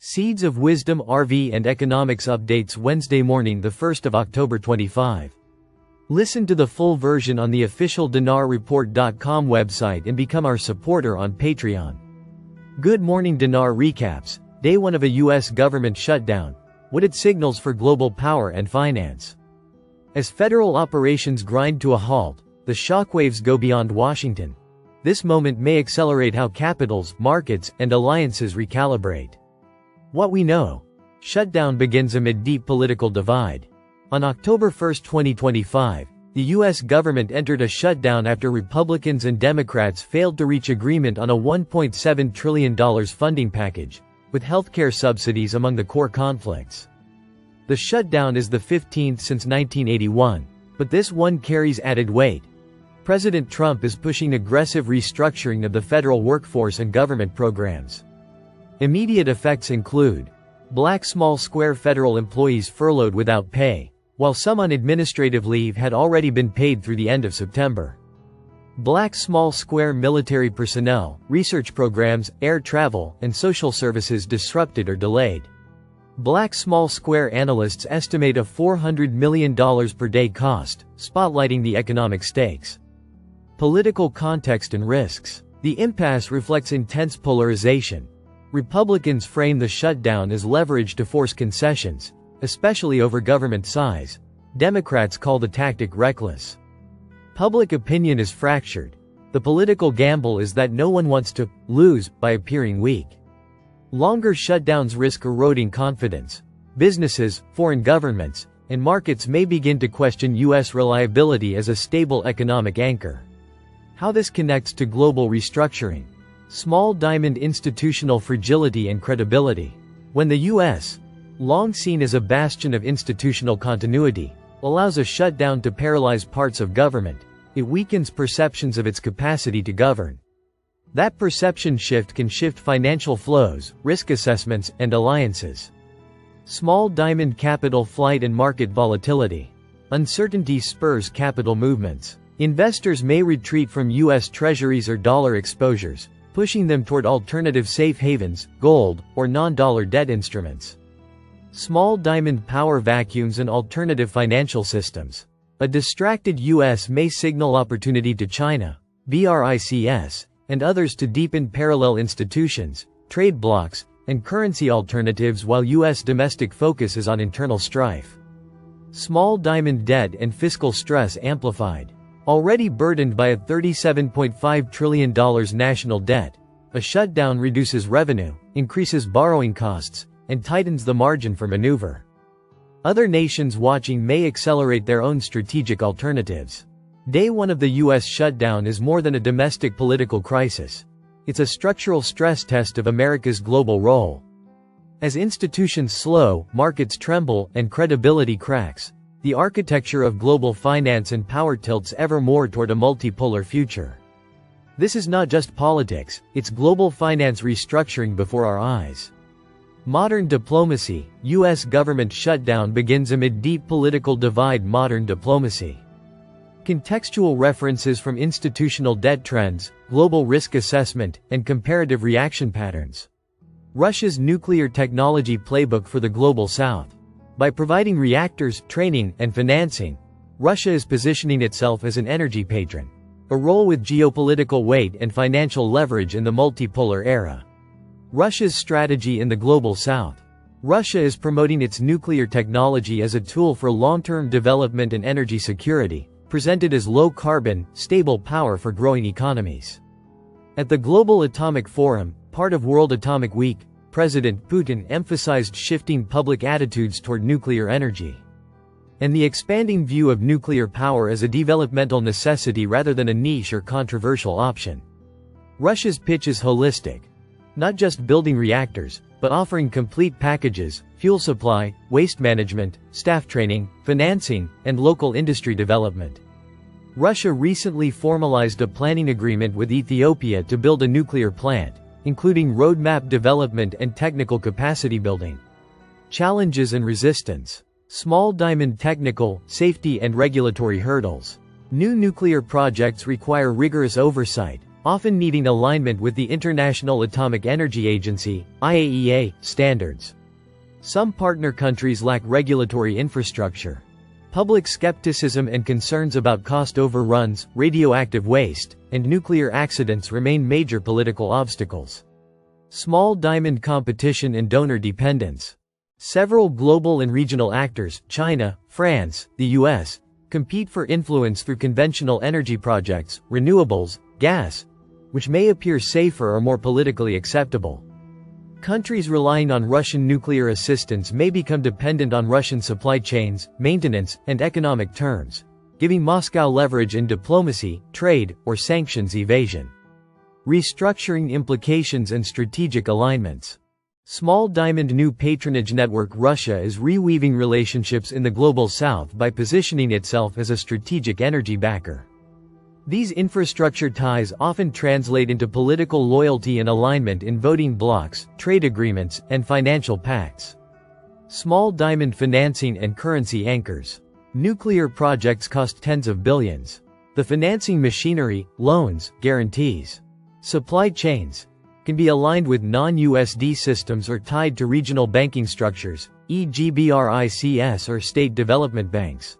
Seeds of Wisdom RV and Economics Updates Wednesday morning, the 1st of October 25. Listen to the full version on the official dinarreport.com website and become our supporter on Patreon. Good morning. Dinar recaps. Day 1 of a U.S. government shutdown. What it signals for global power and finance. As federal operations grind to a halt, the shockwaves go beyond Washington. This moment may accelerate how capitals, markets, and alliances recalibrate. What we know. Shutdown begins amid deep political divide. On October 1, 2025, the U.S. government entered a shutdown after Republicans and Democrats failed to reach agreement on a $1.7 trillion funding package, with healthcare subsidies among the core conflicts. The shutdown is the 15th since 1981, but this one carries added weight. President Trump is pushing aggressive restructuring of the federal workforce and government programs. Immediate effects include Black small square federal employees furloughed without pay, while some on administrative leave had already been paid through the end of September. Black small square military personnel, research programs, air travel, and social services disrupted or delayed. Black small square analysts estimate a $400 million per day cost, spotlighting the economic stakes. Political context and risks. The impasse reflects intense polarization. Republicans frame the shutdown as leverage to force concessions, especially over government size. Democrats call the tactic reckless. Public opinion is fractured. The political gamble is that no one wants to lose by appearing weak. Longer shutdowns risk eroding confidence. Businesses, foreign governments, and markets may begin to question U.S. reliability as a stable economic anchor. How this connects to global restructuring. Small diamond institutional fragility and credibility. When the U.S., long seen as a bastion of institutional continuity, allows a shutdown to paralyze parts of government, it weakens perceptions of its capacity to govern. That perception shift can shift financial flows, risk assessments, and alliances. Small diamond capital flight and market volatility. Uncertainty spurs capital movements. Investors may retreat from U.S. Treasuries or dollar exposures, pushing them toward alternative safe havens, gold, or non-dollar debt instruments. Small diamond power vacuums and alternative financial systems. A distracted U.S. may signal opportunity to China, BRICS, and others to deepen parallel institutions, trade blocs, and currency alternatives while U.S. domestic focus is on internal strife. Small diamond debt and fiscal stress amplified. Already burdened by a $37.5 trillion national debt, a shutdown reduces revenue, increases borrowing costs, and tightens the margin for maneuver. Other nations watching may accelerate their own strategic alternatives. Day 1 of the U.S. shutdown is more than a domestic political crisis. It's a structural stress test of America's global role. As institutions slow, markets tremble, and credibility cracks, the architecture of global finance and power tilts ever more toward a multipolar future. This is not just politics, it's global finance restructuring before our eyes. Modern diplomacy. U.S. government shutdown begins amid deep political divide. Modern diplomacy. Contextual references from institutional debt trends, global risk assessment, and comparative reaction patterns. Russia's nuclear technology playbook for the global south. By providing reactors, training, and financing, Russia is positioning itself as an energy patron, a role with geopolitical weight and financial leverage in the multipolar era. Russia's strategy in the global south. Russia is promoting its nuclear technology as a tool for long-term development and energy security, presented as low-carbon, stable power for growing economies. At the Global Atomic Forum, part of World Atomic Week, President Putin emphasized shifting public attitudes toward nuclear energy and the expanding view of nuclear power as a developmental necessity rather than a niche or controversial option. Russia's pitch is holistic, not just building reactors, but offering complete packages, fuel supply, waste management, staff training, financing, and local industry development. Russia recently formalized a planning agreement with Ethiopia to build a nuclear plant, including roadmap development and technical capacity building. Challenges and resistance. Small diamond technical, safety and regulatory hurdles. New nuclear projects require rigorous oversight, often needing alignment with the International Atomic Energy Agency (IAEA) standards. Some partner countries lack regulatory infrastructure. Public skepticism and concerns about cost overruns, radioactive waste, and nuclear accidents remain major political obstacles. Small diamond competition and donor dependence. Several global and regional actors, China, France, the US, compete for influence through conventional energy projects, renewables, gas, which may appear safer or more politically acceptable. Countries relying on Russian nuclear assistance may become dependent on Russian supply chains, maintenance, and economic terms, giving Moscow leverage in diplomacy, trade, or sanctions evasion. Restructuring implications and strategic alignments. Small diamond new patronage network. Russia is reweaving relationships in the global south by positioning itself as a strategic energy backer. These infrastructure ties often translate into political loyalty and alignment in voting blocs, trade agreements, and financial pacts. Small diamond financing and currency anchors. Nuclear projects cost tens of billions. The financing machinery, loans, guarantees, supply chains, can be aligned with non-USD systems or tied to regional banking structures, e.g. BRICS or state development banks.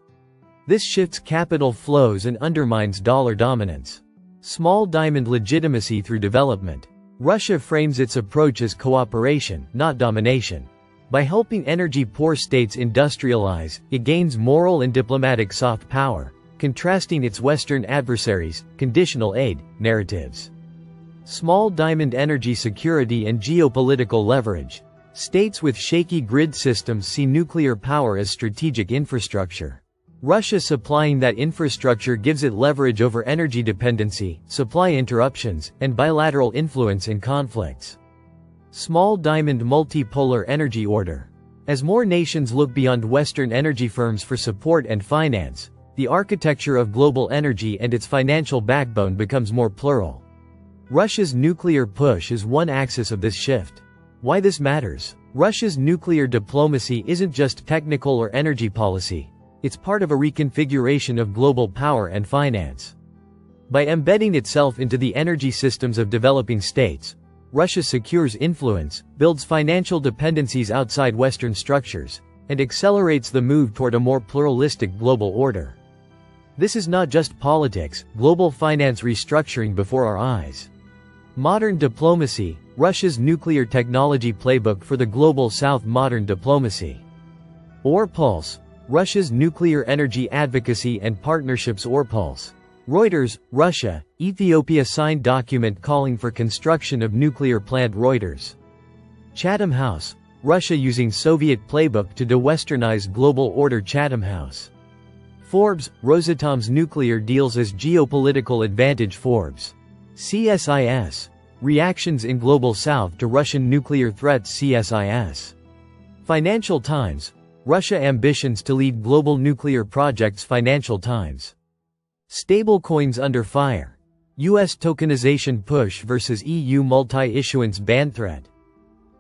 This shifts capital flows and undermines dollar dominance. Small diamond legitimacy through development. Russia frames its approach as cooperation, not domination. By helping energy-poor states industrialize, it gains moral and diplomatic soft power, contrasting its Western adversaries' conditional aid narratives. Small diamond energy security and geopolitical leverage. States with shaky grid systems see nuclear power as strategic infrastructure. Russia supplying that infrastructure gives it leverage over energy dependency, supply interruptions, and bilateral influence in conflicts. Small diamond multipolar energy order. As more nations look beyond Western energy firms for support and finance, the architecture of global energy and its financial backbone becomes more plural. Russia's nuclear push is one axis of this shift. Why this matters? Russia's nuclear diplomacy isn't just technical or energy policy. It's part of a reconfiguration of global power and finance. By embedding itself into the energy systems of developing states, Russia secures influence, builds financial dependencies outside Western structures, and accelerates the move toward a more pluralistic global order. This is not just politics, global finance restructuring before our eyes. Modern diplomacy, Russia's nuclear technology playbook for the global south. Modern diplomacy. Pulse, Russia's nuclear energy advocacy and partnerships. Pulse. Reuters, Russia, Ethiopia signed document calling for construction of nuclear plant. Reuters. Chatham House, Russia using Soviet playbook to de-Westernize global order. Chatham House. Forbes, Rosatom's nuclear deals as geopolitical advantage. Forbes. CSIS. Reactions in Global South to Russian nuclear threats. CSIS. Financial Times. Russia ambitions to lead global nuclear projects. Financial Times. Stablecoins under fire. U.S. tokenization push versus EU multi-issuance ban threat.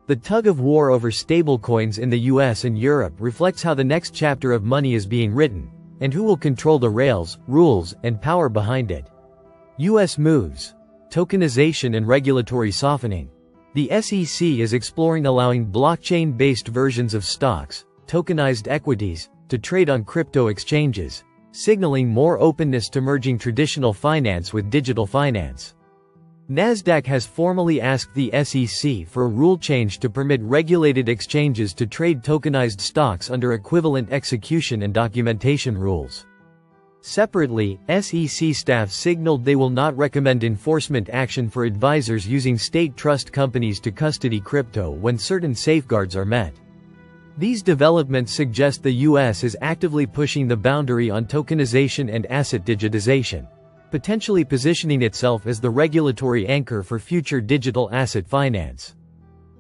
The tug-of-war over stablecoins in the US and Europe reflects how the next chapter of money is being written, and who will control the rails, rules, and power behind it. US moves. Tokenization and regulatory softening. The SEC is exploring allowing blockchain-based versions of stocks, tokenized equities, to trade on crypto exchanges, signaling more openness to merging traditional finance with digital finance. Nasdaq has formally asked the SEC for a rule change to permit regulated exchanges to trade tokenized stocks under equivalent execution and documentation rules. Separately, SEC staff signaled they will not recommend enforcement action for advisors using state trust companies to custody crypto when certain safeguards are met. These developments suggest the U.S. is actively pushing the boundary on tokenization and asset digitization, potentially positioning itself as the regulatory anchor for future digital asset finance.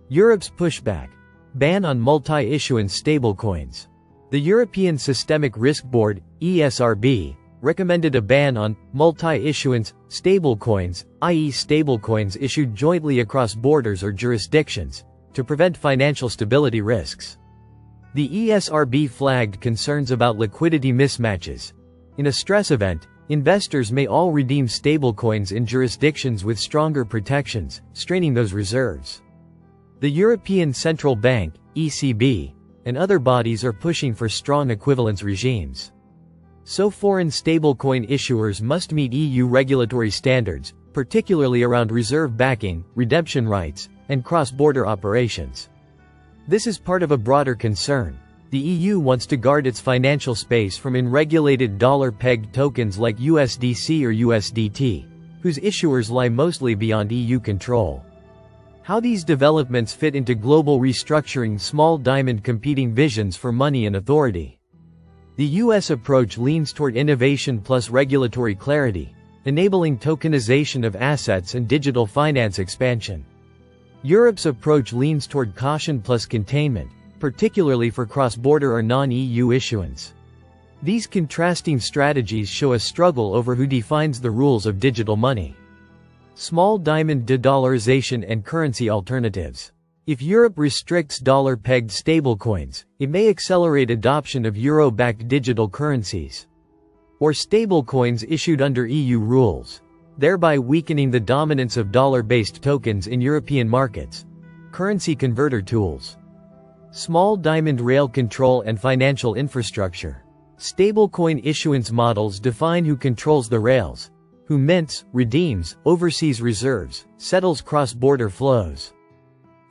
Europe's pushback. Ban on multi-issuance stablecoins. The European Systemic Risk Board, ESRB, recommended a ban on multi-issuance stablecoins, i.e. stablecoins issued jointly across borders or jurisdictions, to prevent financial stability risks. The ESRB flagged concerns about liquidity mismatches. In a stress event, Investors may all redeem stablecoins in jurisdictions with stronger protections, straining those reserves. The European Central Bank, ECB, and other bodies are pushing for strong equivalence regimes. So foreign stablecoin issuers must meet EU regulatory standards, particularly around reserve backing, redemption rights, and cross-border operations. This is part of a broader concern. The EU wants to guard its financial space from unregulated dollar-pegged tokens like USDC or USDT, whose issuers lie mostly beyond EU control. How these developments fit into global restructuring small diamond competing visions for money and authority. The US approach leans toward innovation plus regulatory clarity, enabling tokenization of assets and digital finance expansion. Europe's approach leans toward caution plus containment, particularly for cross-border or non-EU issuance. These contrasting strategies show a struggle over who defines the rules of digital money. Small diamond de-dollarization and currency alternatives. If Europe restricts dollar-pegged stablecoins, it may accelerate adoption of euro-backed digital currencies or stablecoins issued under EU rules, thereby weakening the dominance of dollar-based tokens in European markets. Currency converter tools. Small diamond rail control and financial infrastructure. Stablecoin issuance models define who controls the rails, who mints, redeems, oversees reserves, settles cross-border flows.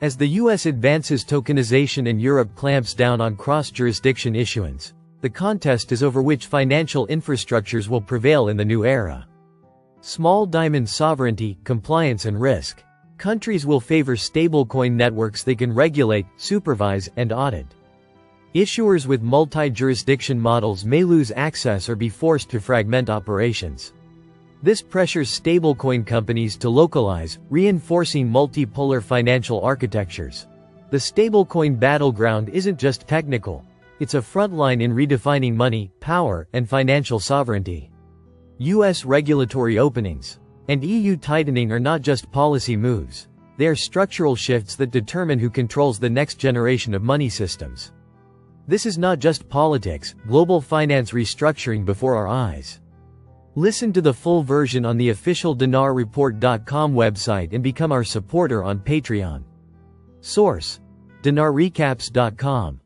As the US advances tokenization and Europe clamps down on cross-jurisdiction issuance, the contest is over which financial infrastructures will prevail in the new era. Small diamond sovereignty, compliance and risk. Countries will favor stablecoin networks they can regulate, supervise, and audit. Issuers with multi-jurisdiction models may lose access or be forced to fragment operations. This pressures stablecoin companies to localize, reinforcing multipolar financial architectures. The stablecoin battleground isn't just technical, it's a frontline in redefining money, power, and financial sovereignty. US regulatory openings and EU tightening are not just policy moves. They are structural shifts that determine who controls the next generation of money systems. This is not just politics, global finance restructuring before our eyes. Listen to the full version on the official dinarreport.com website and become our supporter on Patreon. Source: dinarrecaps.com